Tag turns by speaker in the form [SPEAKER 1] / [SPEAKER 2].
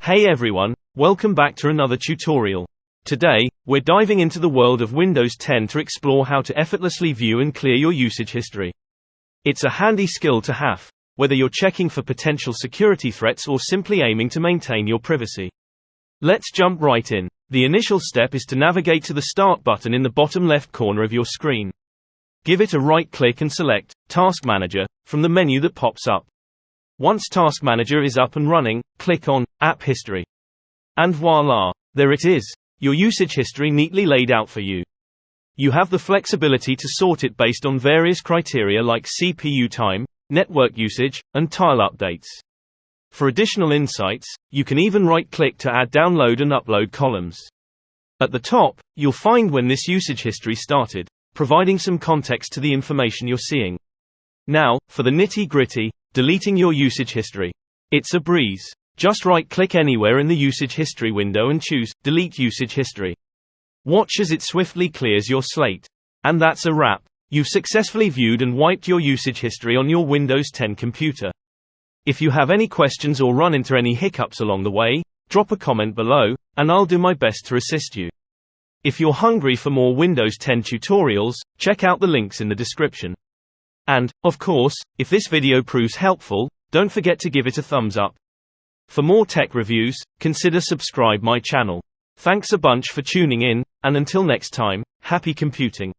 [SPEAKER 1] Hey everyone, welcome back to another tutorial. Today, we're diving into the world of Windows 10 to explore how to effortlessly view and clear your usage history. It's a handy skill to have, whether you're checking for potential security threats or simply aiming to maintain your privacy. Let's jump right in. The initial step is to navigate to the Start button in the bottom left corner of your screen. Give it a right-click and select Task Manager from the menu that pops up. Once Task Manager is up and running, click on App History. And voila! There it is, your usage history neatly laid out for you. You have the flexibility to sort it based on various criteria like CPU time, network usage, and tile updates. For additional insights, you can even right-click to add download and upload columns. At the top, you'll find when this usage history started, providing some context to the information you're seeing. Now, for the nitty-gritty, deleting your usage history. It's a breeze. Just right-click anywhere in the usage history window and choose Delete Usage History. Watch as it swiftly clears your slate. And that's a wrap. You've successfully viewed and wiped your usage history on your Windows 10 computer. If you have any questions or run into any hiccups along the way, drop a comment below, and I'll do my best to assist you. If you're hungry for more Windows 10 tutorials, check out the links in the description. And, of course, if this video proves helpful, don't forget to give it a thumbs up. For more tech reviews, consider subscribe my channel. Thanks a bunch for tuning in, and until next time, happy computing.